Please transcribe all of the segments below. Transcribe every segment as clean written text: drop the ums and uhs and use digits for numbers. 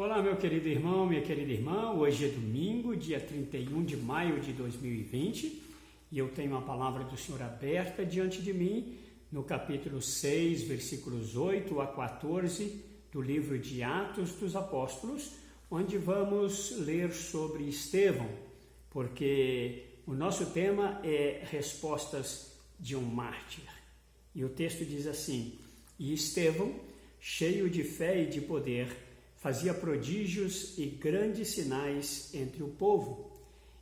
Olá, meu querido irmão, minha querida irmã. Hoje é domingo, dia 31 de maio de 2020, e eu tenho a palavra do Senhor aberta diante de mim, no capítulo 6, versículos 8 a 14 do livro de Atos dos Apóstolos, onde vamos ler sobre Estevão, porque o nosso tema é respostas de um mártir. E o texto diz assim: E Estevão, cheio de fé e de poder, fazia prodígios e grandes sinais entre o povo.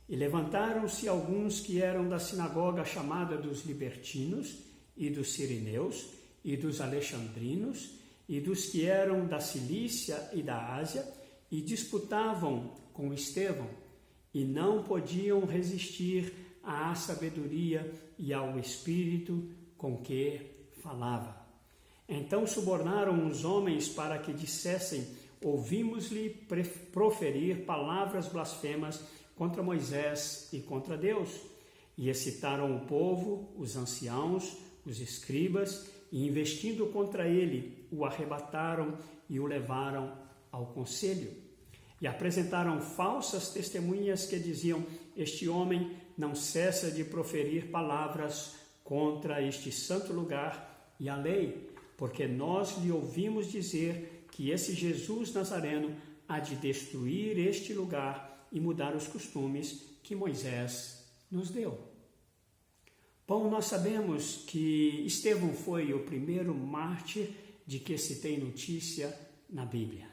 E levantaram-se alguns que eram da sinagoga chamada dos libertinos, e dos sirineus, e dos alexandrinos, e dos que eram da Cilícia e da Ásia, e disputavam com Estevão, e não podiam resistir à sabedoria e ao espírito com que falava. Então subornaram os homens para que dissessem: Ouvimos-lhe proferir palavras blasfemas contra Moisés e contra Deus. E excitaram o povo, os anciãos, os escribas, e investindo contra ele, o arrebataram e o levaram ao conselho. E apresentaram falsas testemunhas que diziam: Este homem não cessa de proferir palavras contra este santo lugar e a lei, porque nós lhe ouvimos dizer que esse Jesus Nazareno há de destruir este lugar e mudar os costumes que Moisés nos deu. Bom, nós sabemos que Estevão foi o primeiro mártir de que se tem notícia na Bíblia.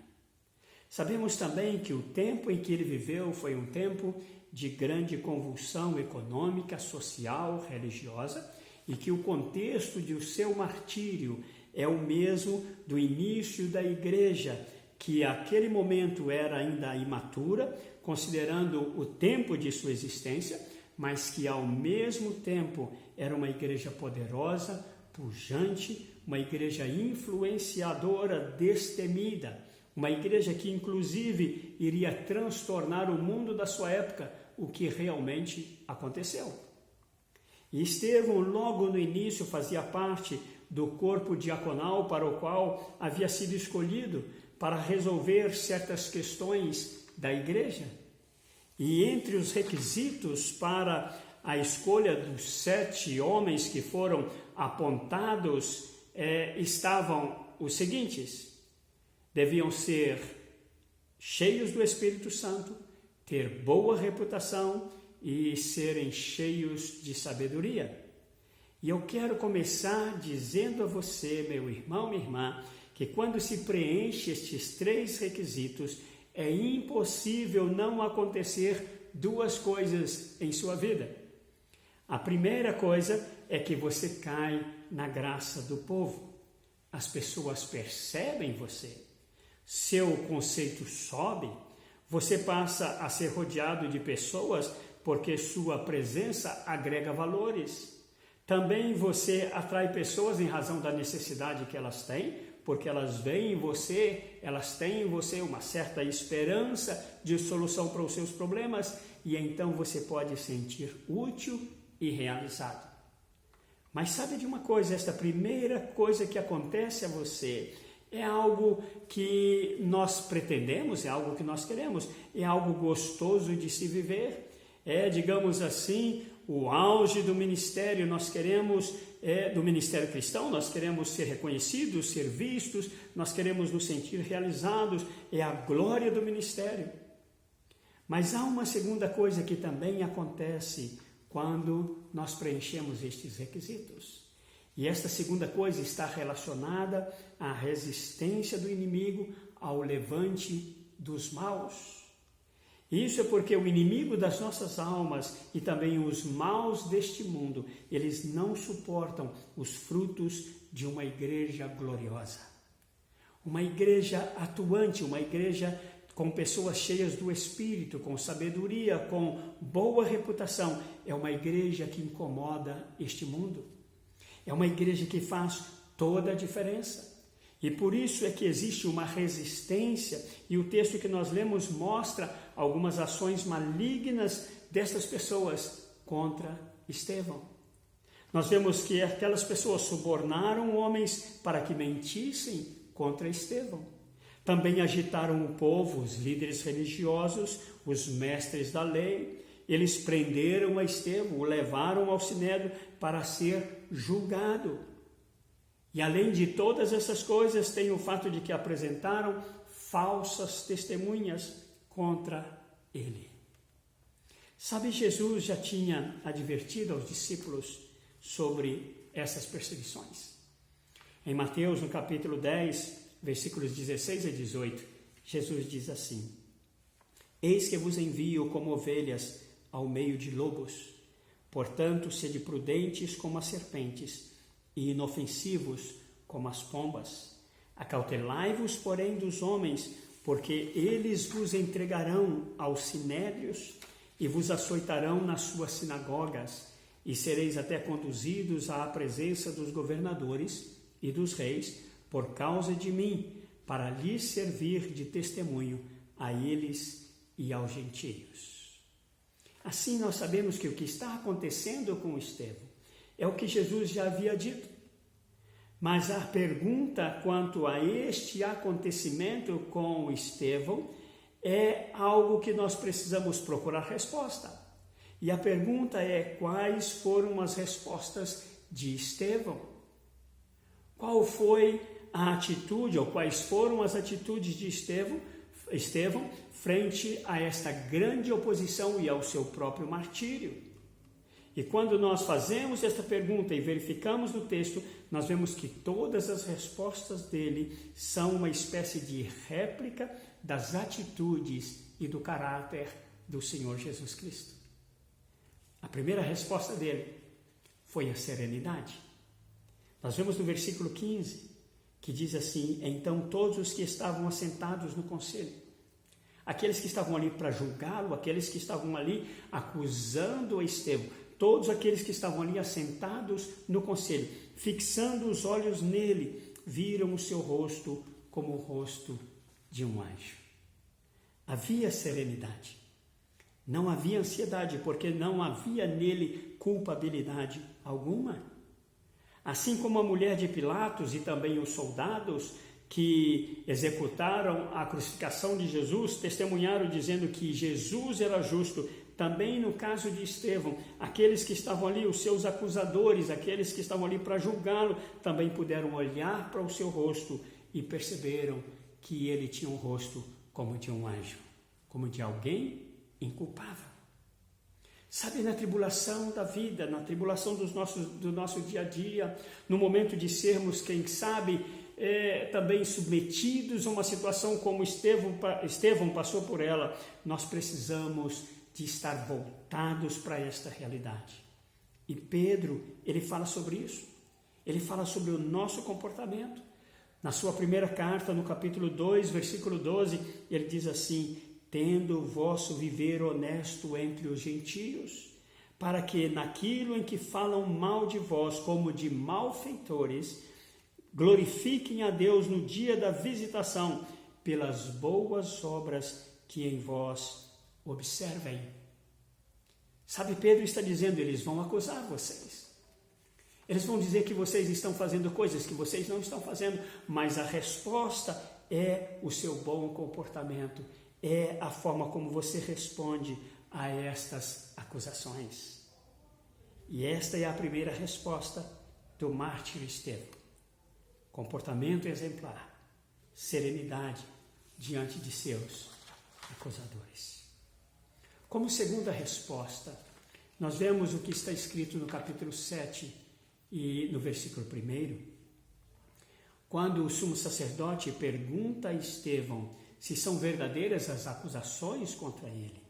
Sabemos também que o tempo em que ele viveu foi um tempo de grande convulsão econômica, social, religiosa, e que o contexto de o seu martírio é o mesmo do início da igreja, que aquele momento era ainda imatura, considerando o tempo de sua existência, mas que ao mesmo tempo era uma igreja poderosa, pujante, uma igreja influenciadora, destemida, uma igreja que inclusive iria transtornar o mundo da sua época, o que realmente aconteceu. E Estevão, logo no início, fazia parte do corpo diaconal para o qual havia sido escolhido para resolver certas questões da igreja. E entre os requisitos para a escolha dos 7 homens que foram apontados estavam os seguintes: deviam ser cheios do Espírito Santo, ter boa reputação e serem cheios de sabedoria. E eu quero começar dizendo a você, meu irmão, minha irmã, que quando se preenche estes 3 requisitos, é impossível não acontecer 2 coisas em sua vida. A primeira coisa é que você cai na graça do povo. As pessoas percebem você. Seu conceito sobe. Você passa a ser rodeado de pessoas porque sua presença agrega valores. Também você atrai pessoas em razão da necessidade que elas têm, porque elas veem em você, elas têm em você uma certa esperança de solução para os seus problemas, e então você pode sentir útil e realizado. Mas sabe de uma coisa? Esta primeira coisa que acontece a você é algo que nós pretendemos, é algo que nós queremos, é algo gostoso de se viver, digamos assim, o auge do ministério. Nós queremos, do ministério cristão, nós queremos ser reconhecidos, ser vistos, nós queremos nos sentir realizados, é a glória do ministério. Mas há uma segunda coisa que também acontece quando nós preenchemos estes requisitos. E esta segunda coisa está relacionada à resistência do inimigo ao levante dos maus. Isso é porque o inimigo das nossas almas e também os maus deste mundo, eles não suportam os frutos de uma igreja gloriosa. Uma igreja atuante, uma igreja com pessoas cheias do Espírito, com sabedoria, com boa reputação, é uma igreja que incomoda este mundo. É uma igreja que faz toda a diferença. E por isso é que existe uma resistência, e o texto que nós lemos mostra algumas ações malignas destas pessoas contra Estevão. Nós vemos que aquelas pessoas subornaram homens para que mentissem contra Estevão. Também agitaram o povo, os líderes religiosos, os mestres da lei. Eles prenderam a Estevão, o levaram ao sinédrio para ser julgado. E além de todas essas coisas, tem o fato de que apresentaram falsas testemunhas contra ele. Sabe, Jesus já tinha advertido aos discípulos sobre essas perseguições. Em Mateus, no capítulo 10, versículos 16 a 18, Jesus diz assim: Eis que vos envio como ovelhas ao meio de lobos. Portanto, sede prudentes como as serpentes e inofensivos como as pombas. Acautelai-vos, porém, dos homens, porque eles vos entregarão aos sinédrios e vos açoitarão nas suas sinagogas, e sereis até conduzidos à presença dos governadores e dos reis, por causa de mim, para lhes servir de testemunho a eles e aos gentios. Assim nós sabemos que o que está acontecendo com Estevão é o que Jesus já havia dito. Mas a pergunta quanto a este acontecimento com Estevão é algo que nós precisamos procurar resposta. E a pergunta é: quais foram as respostas de Estevão? Qual foi a atitude, ou quais foram as atitudes de Estevão frente a esta grande oposição e ao seu próprio martírio? E quando nós fazemos esta pergunta e verificamos no texto, nós vemos que todas as respostas dele são uma espécie de réplica das atitudes e do caráter do Senhor Jesus Cristo. A primeira resposta dele foi a serenidade. Nós vemos no versículo 15, que diz assim: Então todos os que estavam assentados no conselho, aqueles que estavam ali para julgá-lo, aqueles que estavam ali acusando Estevão, todos aqueles que estavam ali assentados no conselho, fixando os olhos nele, viram o seu rosto como o rosto de um anjo. Havia serenidade, não havia ansiedade, porque não havia nele culpabilidade alguma. Assim como a mulher de Pilatos e também os soldados que executaram a crucificação de Jesus testemunharam dizendo que Jesus era justo, também no caso de Estevão, aqueles que estavam ali, os seus acusadores, aqueles que estavam ali para julgá-lo, também puderam olhar para o seu rosto e perceberam que ele tinha um rosto como de um anjo, como de alguém inculpável. Sabe, na tribulação da vida, na tribulação do nosso dia a dia, no momento de sermos, quem sabe, também submetidos a uma situação como Estevão passou por ela, nós precisamos de estar voltados para esta realidade. E Pedro, ele fala sobre isso. Ele fala sobre o nosso comportamento. Na sua primeira carta, no capítulo 2, versículo 12, ele diz assim: tendo o vosso viver honesto entre os gentios, para que naquilo em que falam mal de vós como de malfeitores, glorifiquem a Deus no dia da visitação, pelas boas obras que em vós observem. Sabe, Pedro está dizendo, eles vão acusar vocês. Eles vão dizer que vocês estão fazendo coisas que vocês não estão fazendo, mas a resposta é o seu bom comportamento, é a forma como você responde a estas acusações. E esta é a primeira resposta do mártir Estevão. Comportamento exemplar, serenidade diante de seus acusadores. Como segunda resposta, nós vemos o que está escrito no capítulo 7 e no versículo 1, quando o sumo sacerdote pergunta a Estevão se são verdadeiras as acusações contra ele.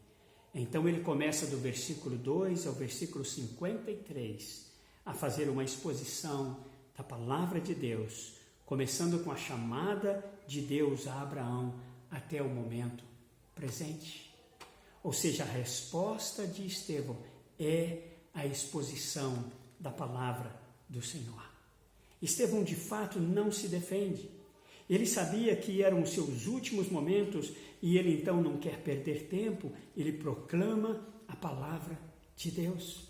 Então ele começa do versículo 2 ao versículo 53 a fazer uma exposição da palavra de Deus, começando com a chamada de Deus a Abraão até o momento presente. Ou seja, a resposta de Estevão é a exposição da palavra do Senhor. Estevão, de fato, não se defende. Ele sabia que eram os seus últimos momentos e ele então não quer perder tempo, ele proclama a palavra de Deus.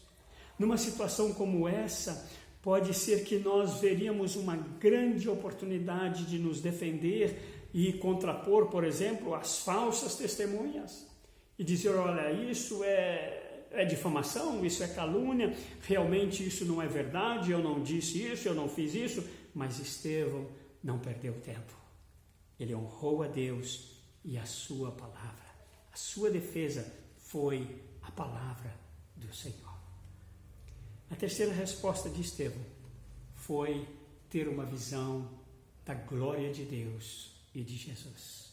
Numa situação como essa, pode ser que nós veríamos uma grande oportunidade de nos defender e contrapor, por exemplo, as falsas testemunhas e dizer, olha, isso é difamação, isso é calúnia, realmente isso não é verdade, eu não disse isso, eu não fiz isso, mas Estevão não perdeu tempo. Ele honrou a Deus e a sua palavra. A sua defesa foi a palavra do Senhor. A terceira resposta de Estevão foi ter uma visão da glória de Deus e de Jesus.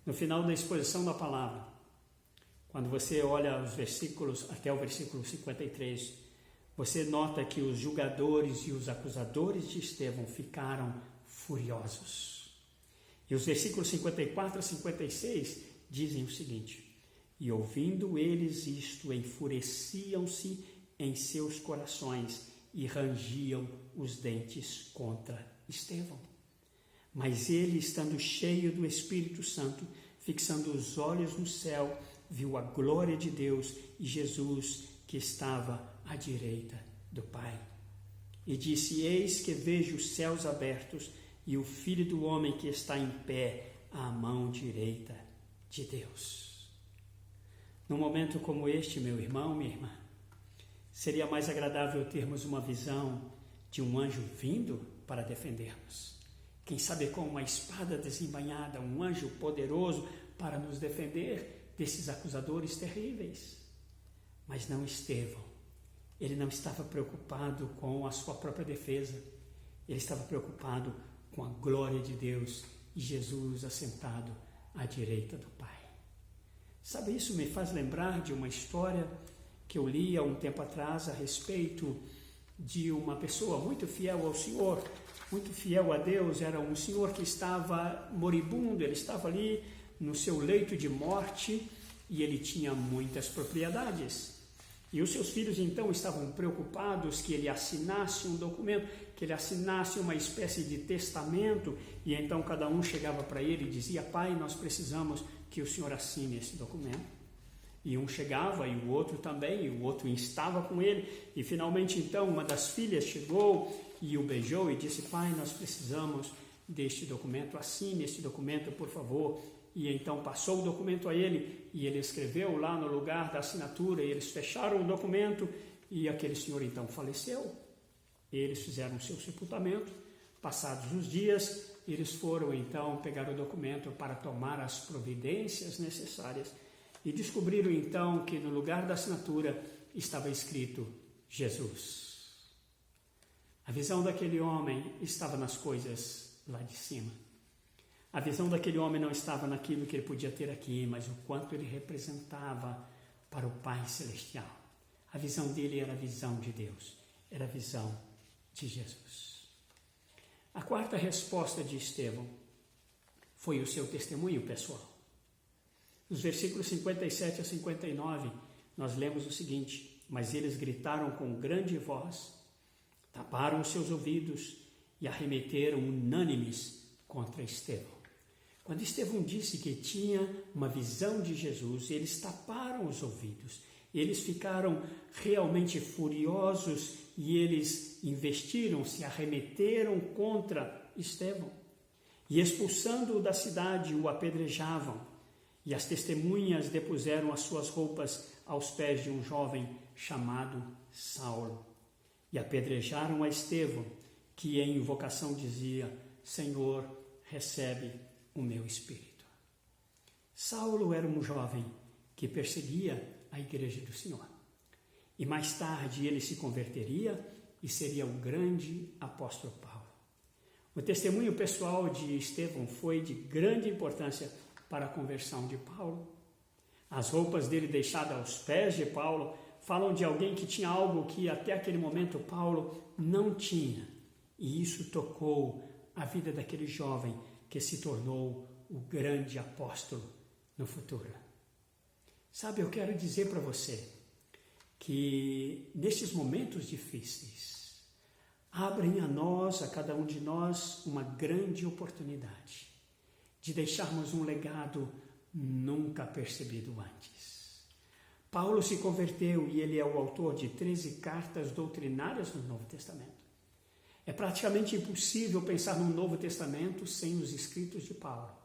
No final da exposição da palavra, quando você olha os versículos, até o versículo 53, você nota que os julgadores e os acusadores de Estevão ficaram furiosos. E os versículos 54 a 56 dizem o seguinte: e ouvindo eles isto, enfureciam-se em seus corações e rangiam os dentes contra Estevão. Mas ele, estando cheio do Espírito Santo, fixando os olhos no céu, viu a glória de Deus e Jesus que estava à direita do Pai. E disse: eis que vejo os céus abertos e o Filho do Homem que está em pé à mão direita de Deus. Num momento como este, meu irmão, minha irmã, seria mais agradável termos uma visão de um anjo vindo para defendermos. Quem sabe com uma espada desembainhada, um anjo poderoso para nos defender desses acusadores terríveis. Mas não Estevão. Ele não estava preocupado com a sua própria defesa. Ele estava preocupado com a glória de Deus e Jesus assentado à direita do Pai. Sabe, isso me faz lembrar de uma história que eu li há um tempo atrás a respeito de uma pessoa muito fiel ao Senhor, muito fiel a Deus. Era um senhor que estava moribundo, ele estava ali no seu leito de morte e ele tinha muitas propriedades. E os seus filhos então estavam preocupados que ele assinasse um documento, que ele assinasse uma espécie de testamento, e então cada um chegava para ele e dizia: pai, nós precisamos que o senhor assine esse documento. E um chegava e o outro também, e o outro instava com ele, e finalmente então uma das filhas chegou e o beijou e disse: pai, nós precisamos deste documento, assine este documento, por favor. E então passou o documento a ele, e ele escreveu lá no lugar da assinatura, e eles fecharam o documento, e aquele senhor então faleceu. Eles fizeram o seu sepultamento. Passados os dias, eles foram então pegar o documento para tomar as providências necessárias, e descobriram então que no lugar da assinatura estava escrito Jesus. A visão daquele homem estava nas coisas lá de cima. A visão daquele homem não estava naquilo que ele podia ter aqui, mas o quanto ele representava para o Pai Celestial. A visão dele era a visão de Deus, era a visão de Jesus. A quarta resposta de Estevão foi o seu testemunho pessoal. Nos versículos 57 a 59, nós lemos o seguinte: mas eles gritaram com grande voz, taparam os seus ouvidos e arremeteram unânimes contra Estevão. Quando Estevão disse que tinha uma visão de Jesus, eles taparam os ouvidos, eles ficaram realmente furiosos e eles investiram, se arremeteram contra Estevão e, expulsando-o da cidade, o apedrejavam. E as testemunhas depuseram as suas roupas aos pés de um jovem chamado Saulo e apedrejaram a Estevão, que em invocação dizia: Senhor, recebe o meu espírito. Saulo era um jovem que perseguia a igreja do Senhor. E mais tarde ele se converteria e seria o grande apóstolo Paulo. O testemunho pessoal de Estevão foi de grande importância para a conversão de Paulo. As roupas dele deixadas aos pés de Paulo falam de alguém que tinha algo que até aquele momento Paulo não tinha. E isso tocou a vida daquele jovem que se tornou o grande apóstolo no futuro. Sabe, eu quero dizer para você que nesses momentos difíceis abrem a nós, a cada um de nós, uma grande oportunidade de deixarmos um legado nunca percebido antes. Paulo se converteu e ele é o autor de 13 cartas doutrinárias no Novo Testamento. É praticamente impossível pensar no Novo Testamento sem os escritos de Paulo.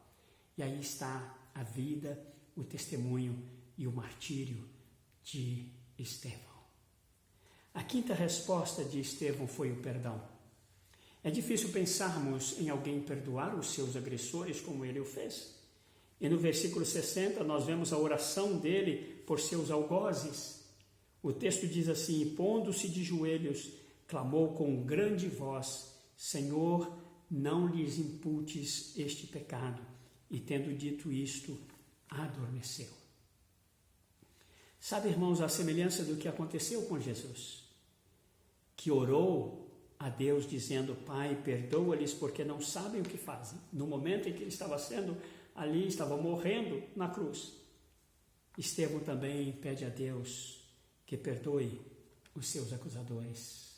E aí está a vida, o testemunho e o martírio de Estevão. A quinta resposta de Estevão foi o perdão. É difícil pensarmos em alguém perdoar os seus agressores como ele o fez. E no versículo 60 nós vemos a oração dele por seus algozes. O texto diz assim: e pondo-se de joelhos, clamou com grande voz: Senhor, não lhes imputes este pecado. E tendo dito isto, adormeceu. Sabe, irmãos, a semelhança do que aconteceu com Jesus, que orou a Deus dizendo: Pai, perdoa-lhes porque não sabem o que fazem. No momento em que ele estava estava morrendo na cruz. Estevão também pede a Deus que perdoe os seus acusadores,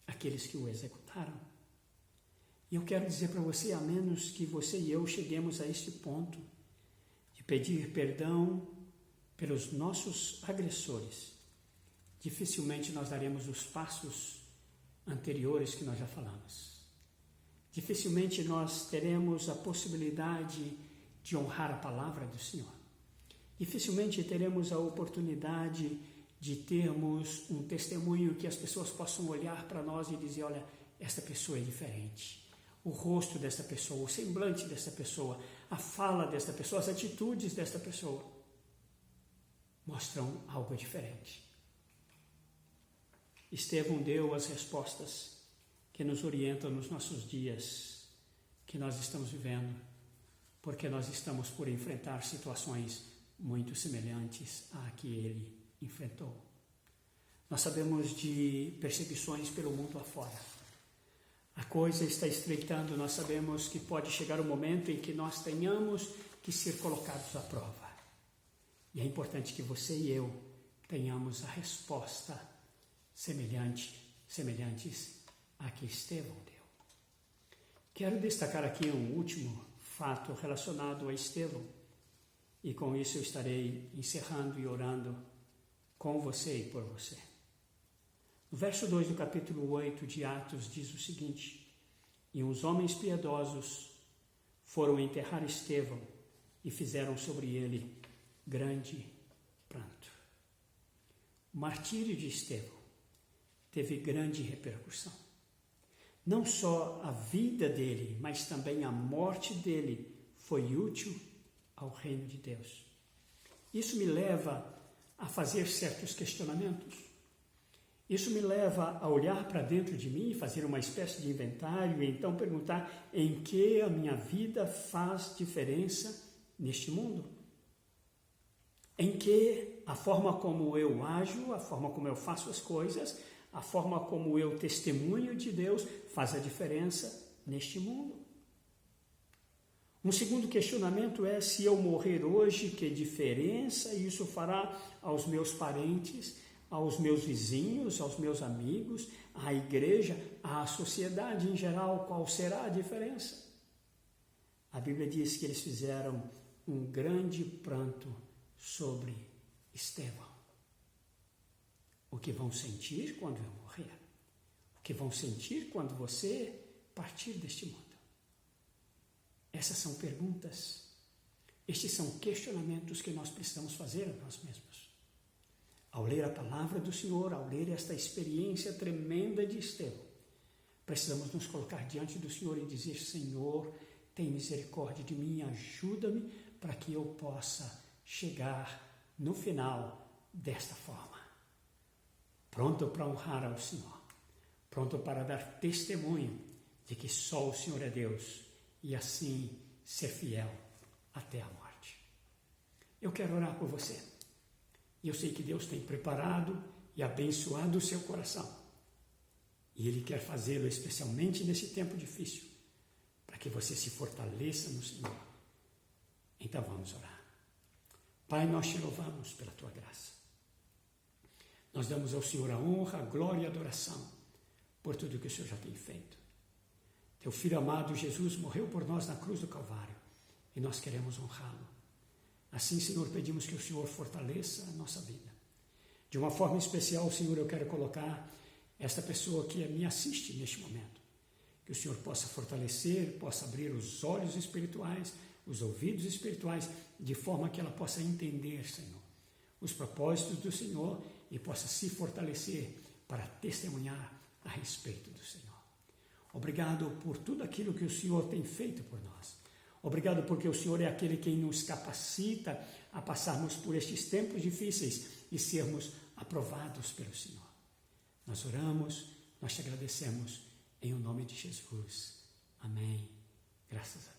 aqueles que o executaram. E eu quero dizer para você, a menos que você e eu cheguemos a este ponto de pedir perdão pelos nossos agressores, dificilmente nós daremos os passos anteriores que nós já falamos. Dificilmente nós teremos a possibilidade de honrar a palavra do Senhor. Dificilmente teremos a oportunidade de termos um testemunho que as pessoas possam olhar para nós e dizer: olha, esta pessoa é diferente. O rosto desta pessoa, o semblante desta pessoa, a fala desta pessoa, as atitudes desta pessoa mostram algo diferente. Estevão deu as respostas que nos orientam nos nossos dias que nós estamos vivendo, porque nós estamos por enfrentar situações muito semelhantes à que ele enfrentou. Nós sabemos de perseguições pelo mundo afora. A coisa está estreitando, nós sabemos que pode chegar o momento em que nós tenhamos que ser colocados à prova. E é importante que você e eu tenhamos a resposta semelhantes a que Estevão deu. Quero destacar aqui um último fato relacionado a Estevão, e com isso eu estarei encerrando e orando com você e por você. No verso 2 do capítulo 8 de Atos diz o seguinte: e uns homens piedosos foram enterrar Estevão e fizeram sobre ele grande pranto. O martírio de Estevão teve grande repercussão. Não só a vida dele, mas também a morte dele foi útil ao reino de Deus. Isso me leva a fazer certos questionamentos. Isso me leva a olhar para dentro de mim, fazer uma espécie de inventário e então perguntar: em que a minha vida faz diferença neste mundo? Em que a forma como eu ajo, a forma como eu faço as coisas, a forma como eu testemunho de Deus faz a diferença neste mundo? Um segundo questionamento é: se eu morrer hoje, que diferença isso fará aos meus parentes, aos meus vizinhos, aos meus amigos, à igreja, à sociedade em geral? Qual será a diferença? A Bíblia diz que eles fizeram um grande pranto sobre Estevão. O que vão sentir quando eu morrer? O que vão sentir quando você partir deste mundo? Essas são perguntas, estes são questionamentos que nós precisamos fazer a nós mesmos. Ao ler a palavra do Senhor, ao ler esta experiência tremenda de Estevão, precisamos nos colocar diante do Senhor e dizer: Senhor, tem misericórdia de mim, ajuda-me para que eu possa chegar no final desta forma. Pronto para honrar ao Senhor, pronto para dar testemunho de que só o Senhor é Deus e assim ser fiel até a morte. Eu quero orar por você. E eu sei que Deus tem preparado e abençoado o seu coração. E Ele quer fazê-lo especialmente nesse tempo difícil, para que você se fortaleça no Senhor. Então vamos orar. Pai, nós te louvamos pela tua graça. Nós damos ao Senhor a honra, a glória e a adoração por tudo que o Senhor já tem feito. Teu Filho amado Jesus morreu por nós na cruz do Calvário e nós queremos honrá-lo. Assim, Senhor, pedimos que o Senhor fortaleça a nossa vida. De uma forma especial, Senhor, eu quero colocar esta pessoa que me assiste neste momento. Que o Senhor possa fortalecer, possa abrir os olhos espirituais, os ouvidos espirituais, de forma que ela possa entender, Senhor, os propósitos do Senhor e possa se fortalecer para testemunhar a respeito do Senhor. Obrigado por tudo aquilo que o Senhor tem feito por nós. Obrigado porque o Senhor é aquele que nos capacita a passarmos por estes tempos difíceis e sermos aprovados pelo Senhor. Nós oramos, nós te agradecemos em o nome de Jesus. Amém. Graças a Deus.